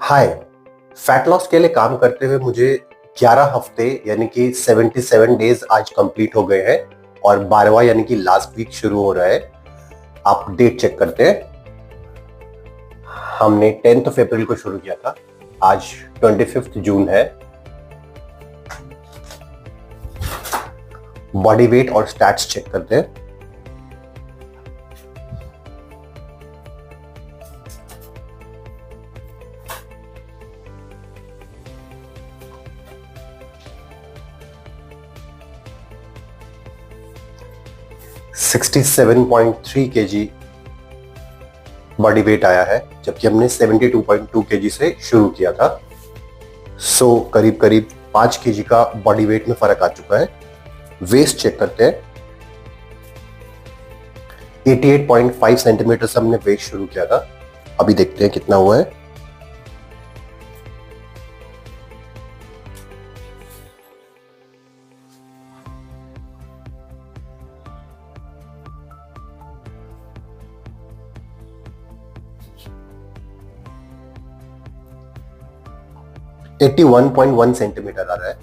हाय। Fat loss के लिए काम करते हुए मुझे 11 हफ्ते यानी कि 77 डेज आज कंप्लीट हो गए हैं और 12वां यानी कि लास्ट वीक शुरू हो रहा है। आप डेट चेक करते हैं। हमने 10th ऑफ अप्रैल को शुरू किया था, आज 25 जून है। बॉडी वेट और स्टैट्स चेक करते हैं। सिक्सटी 7.3 kg बॉडी वेट आया है, जबकि हमने 72.2 kg से शुरू किया था। करीब करीब 5 kg का बॉडी वेट में फर्क आ चुका है। वेस्ट चेक करते हैं। 88.5 सेंटीमीटर से हमने वेट शुरू किया था, अभी देखते हैं कितना हुआ है। एट्टी 1.1 सेंटीमीटर आ रहा है।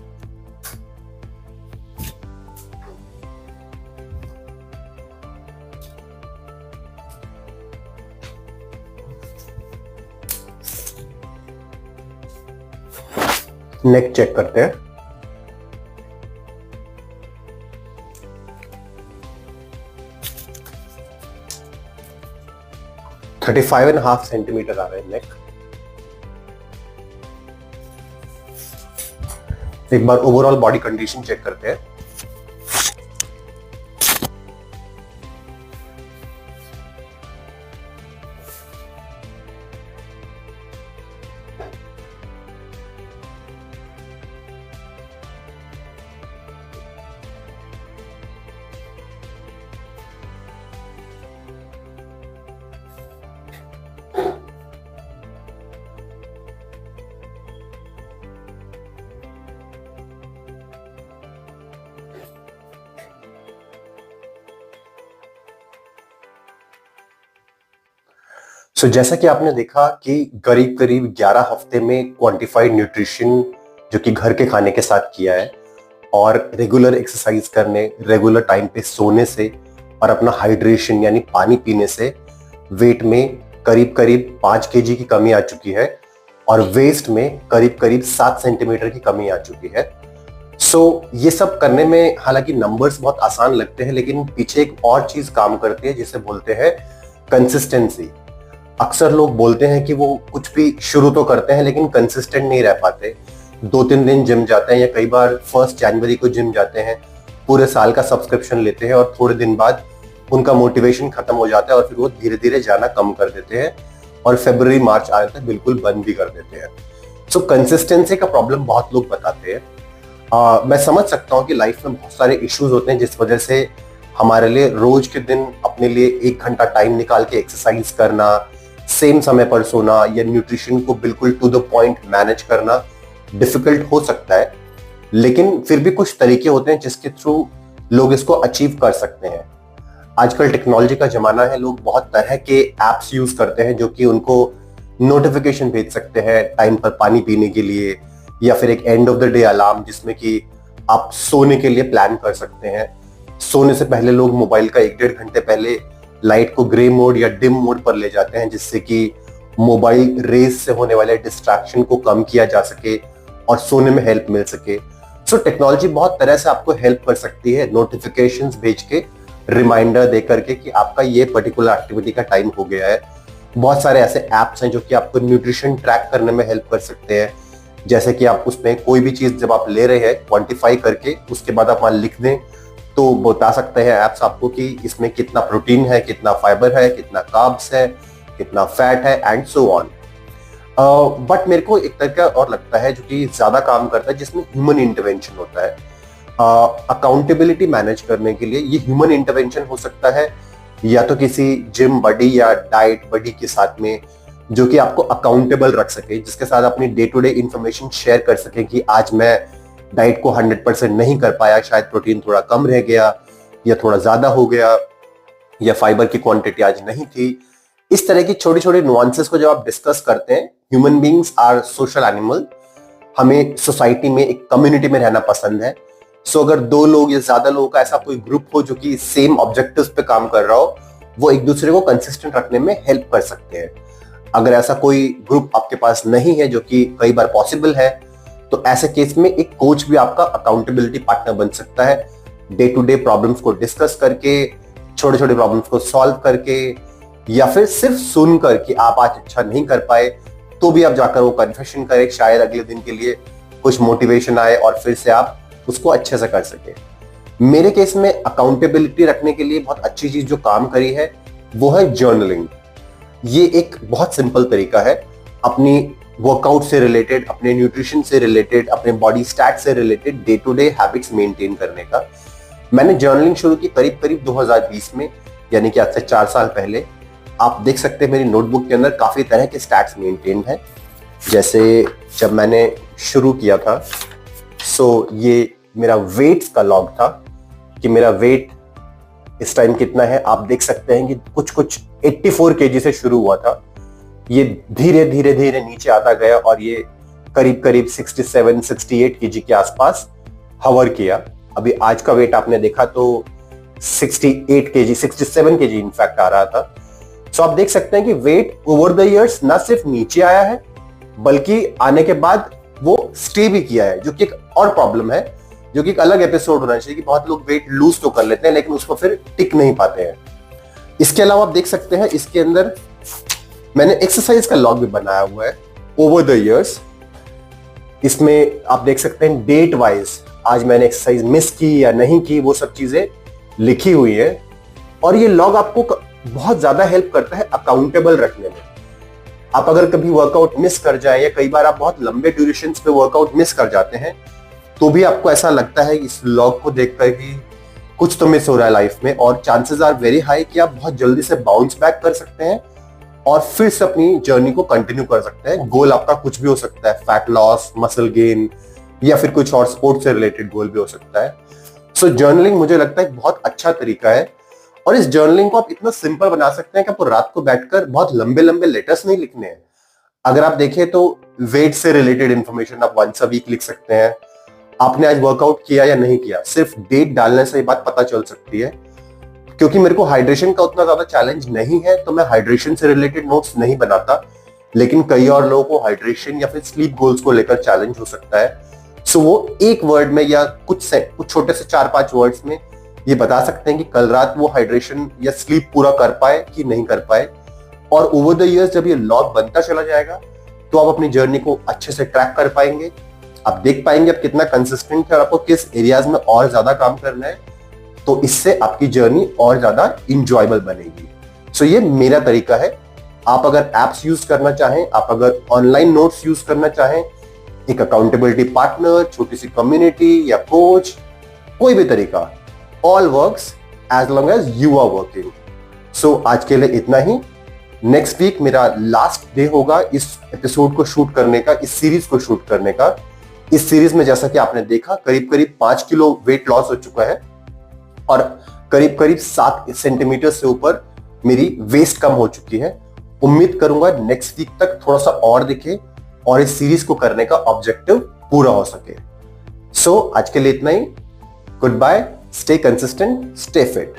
नेक चेक करते हैं। थर्टी 35.5 सेंटीमीटर आ रहा है नेक। एक बार ओवरऑल बॉडी कंडीशन चेक करते हैं। जैसा कि आपने देखा कि करीब करीब 11 हफ्ते में क्वांटिफाइड न्यूट्रिशन जो कि घर के खाने के साथ किया है और रेगुलर एक्सरसाइज करने, रेगुलर टाइम पे सोने से और अपना हाइड्रेशन यानी पानी पीने से वेट में करीब करीब 5 kg की कमी आ चुकी है और वेस्ट में करीब करीब 7 सेंटीमीटर की कमी आ चुकी है। ये सब करने में हालांकि नंबर्स बहुत आसान लगते हैं, लेकिन पीछे एक और चीज काम करती है जिसे बोलते हैं कंसिस्टेंसी। अक्सर लोग बोलते हैं कि वो कुछ भी शुरू तो करते हैं लेकिन कंसिस्टेंट नहीं रह पाते। 2-3 दिन जिम जाते हैं या कई बार 1 जनवरी को जिम जाते हैं, पूरे साल का सब्सक्रिप्शन लेते हैं और थोड़े दिन बाद उनका मोटिवेशन खत्म हो जाता है और फिर वो धीरे धीरे जाना कम कर देते हैं और फरवरी मार्च आने तक बिल्कुल बंद भी कर देते हैं। कंसिस्टेंसी का प्रॉब्लम बहुत लोग बताते हैं। मैं समझ सकता हूँ कि लाइफ में बहुत सारे इश्यूज होते हैं जिस वजह से हमारे लिए रोज के दिन अपने लिए 1 घंटा टाइम निकाल के एक्सरसाइज करना, सेम समय पर सोना या न्यूट्रिशन को बिल्कुल टू द पॉइंट मैनेज करना डिफिकल्ट हो सकता है, लेकिन फिर भी कुछ तरीके होते हैं जिसके थ्रू लोग इसको अचीव कर सकते हैं। आजकल टेक्नोलॉजी का जमाना है, लोग बहुत तरह के एप्स यूज करते हैं जो कि उनको नोटिफिकेशन भेज सकते हैं टाइम पर पानी पीने के लिए, या फिर एक end of the day alarm जिसमें कि आप सोने के लिए प्लान कर सकते हैं। सोने से पहले लोग मोबाइल का 1-1.5 घंटे पहले लाइट को ग्रे मोड या डिम मोड पर ले जाते हैं जिससे कि मोबाइल रेज से होने वाले डिस्ट्रैक्शन को कम किया जा सके और सोने में हेल्प मिल सके। टेक्नोलॉजी बहुत तरह से आपको हेल्प कर सकती है, नोटिफिकेशंस भेज के, रिमाइंडर दे करके कि आपका ये पर्टिकुलर एक्टिविटी का टाइम हो गया है। बहुत सारे ऐसे एप्स हैं जो कि आपको न्यूट्रिशन ट्रैक करने में हेल्प कर सकते हैं, जैसे कि आप उसमें कोई भी चीज जब आप ले रहे हैं क्वांटिफाई करके उसके बाद आप वहां लिख दें तो बता सकते हैं एप्स आपको कि इसमें कितना प्रोटीन है, कितना फाइबर है, कितना कार्ब्स है, कितना फैट है एंड सो ऑन। बट मेरे को एक तरीका और लगता है जो कि ज्यादा काम करता है, जिसमें ह्यूमन इंटरवेंशन होता है। अकाउंटेबिलिटी मैनेज करने के लिए ये ह्यूमन इंटरवेंशन हो सकता है या तो किसी जिम बडी या डाइट बडी के साथ में, जो कि आपको अकाउंटेबल रख सके, जिसके साथ अपनी day to day information share कर सके कि आज मैं डाइट को 100% नहीं कर पाया, शायद प्रोटीन थोड़ा कम रह गया या थोड़ा ज्यादा हो गया या फाइबर की क्वांटिटी आज नहीं थी। इस तरह की छोटी छोटी नुआंसेस को जब आप डिस्कस करते हैं human beings are social animal, हमें सोसाइटी में एक कम्युनिटी में रहना पसंद है। सो अगर दो लोग या ज्यादा लोगों का ऐसा कोई ग्रुप हो जो कि सेम ऑब्जेक्टिव्स पे काम कर रहा हो, वो एक दूसरे को कंसिस्टेंट रखने में हेल्प कर सकते हैं। अगर ऐसा कोई ग्रुप आपके पास नहीं है, जो कि कई बार पॉसिबल है, तो ऐसे केस में एक कोच भी आपका अकाउंटेबिलिटी पार्टनर बन सकता है। डे टू डे प्रॉब्लम्स को डिस्कस करके, छोटे छोटे प्रॉब्लम्स को सॉल्व करके, या फिर सिर्फ सुनकर कि आप आज अच्छा नहीं कर पाए तो भी आप जाकर वो कन्फेशन करें, शायद अगले दिन के लिए कुछ मोटिवेशन आए और फिर से आप उसको अच्छे से कर सके। मेरे केस में अकाउंटेबिलिटी रखने के लिए बहुत अच्छी चीज जो काम करी है वो है जर्नलिंग। ये एक बहुत सिंपल तरीका है अपनी वर्कआउट से रिलेटेड, अपने न्यूट्रिशन से रिलेटेड, अपने बॉडी स्टैट से related day to day habits maintain करने का। मैंने जर्नलिंग शुरू की करीब करीब 2020 में, यानी कि आज से 4 साल पहले। आप देख सकते हैं मेरी नोटबुक के अंदर काफी तरह के स्टैट्स मेंटेन है। जैसे जब मैंने शुरू किया था, सो ये मेरा वेट्स का लॉग था कि मेरा वेट इस टाइम कितना है। आप देख सकते हैं कि कुछ 84 केजी से शुरू हुआ था, ये धीरे धीरे धीरे नीचे आता गया और ये करीब करीब 67-68 केजी के आसपास हवर किया। अभी आज का वेट आपने देखा तो 68 केजी, 67 केजी इनफैक्ट आ रहा था। सो आप देख सकते हैं कि वेट ओवर द इयर्स ना सिर्फ नीचे आया है, बल्कि आने के बाद वो स्टे भी किया है, जो कि एक और प्रॉब्लम है, जो कि एक अलग एपिसोड होना चाहिए कि बहुत लोग वेट लूज तो कर लेते हैं लेकिन उसको फिर टिक नहीं पाते हैं। इसके अलावा आप देख सकते हैं इसके अंदर मैंने एक्सरसाइज का लॉग भी बनाया हुआ है ओवर द इयर्स। इसमें आप देख सकते हैं डेट वाइज आज मैंने एक्सरसाइज मिस की या नहीं की, वो सब चीजें लिखी हुई है। और ये लॉग आपको बहुत ज्यादा हेल्प करता है अकाउंटेबल रखने में। आप अगर कभी वर्कआउट मिस कर जाए, या कई बार आप बहुत लंबे ड्यूरेशन पे वर्कआउट मिस कर जाते हैं, तो भी आपको ऐसा लगता है इस लॉग को देखकर कि कुछ तो मिस हो रहा है लाइफ में, और चांसेस आर वेरी हाई कि आप बहुत जल्दी से बाउंस बैक कर सकते हैं और फिर से अपनी जर्नी को कंटिन्यू कर सकते हैं। गोल आपका कुछ भी हो सकता है, फैट लॉस, मसल गेन, या फिर कुछ और स्पोर्ट्स से रिलेटेड गोल भी हो सकता है। सो जर्नलिंग मुझे लगता है एक बहुत अच्छा तरीका है, और इस जर्नलिंग को आप इतना सिंपल बना सकते हैं कि आपको रात को बैठकर बहुत लंबे लंबे लेटर्स नहीं लिखने हैं। अगर आप देखें तो वेट से रिलेटेड इंफॉर्मेशन आप वंस अ वीक लिख सकते हैं। आपने आज वर्कआउट किया या नहीं किया, सिर्फ डेट डालने से ये बात पता चल सकती है। क्योंकि मेरे को हाइड्रेशन का उतना ज्यादा चैलेंज नहीं है, तो मैं हाइड्रेशन से रिलेटेड नोट्स नहीं बनाता, लेकिन कई और लोगों को हाइड्रेशन या फिर स्लीप गोल्स को लेकर चैलेंज हो सकता है। सो वो एक वर्ड में या कुछ छोटे से 4-5 वर्ड्स में ये बता सकते हैं कि कल रात वो हाइड्रेशन या स्लीप पूरा कर पाए कि नहीं कर पाए। और ओवर द इयर्स जब ये लॉग बनता चला जाएगा, तो आप अपनी जर्नी को अच्छे से ट्रैक कर पाएंगे। आप देख पाएंगे आप कितना कंसिस्टेंट है और आपको किस एरियाज में और ज्यादा काम करना है, तो इससे आपकी जर्नी और ज्यादा इंजॉयबल बनेगी। सो ये मेरा तरीका है। आप अगर एप्स यूज करना चाहें, आप अगर ऑनलाइन नोट्स यूज करना चाहें, एक अकाउंटेबिलिटी पार्टनर, छोटी सी कम्युनिटी या कोच, कोई भी तरीका, all works as long as you are working. So आज के लिए इतना ही। नेक्स्ट वीक मेरा लास्ट डे होगा इस एपिसोड को शूट करने का, इस सीरीज को शूट करने का। इस सीरीज में जैसा कि आपने देखा करीब करीब 5 किलो वेट लॉस हो चुका है, और करीब करीब 7 सेंटीमीटर से ऊपर मेरी वेस्ट कम हो चुकी है। उम्मीद करूंगा नेक्स्ट वीक तक थोड़ा सा और दिखे और इस सीरीज को करने का ऑब्जेक्टिव पूरा हो सके। सो आज के लिए इतना ही। Goodbye, stay consistent, stay fit.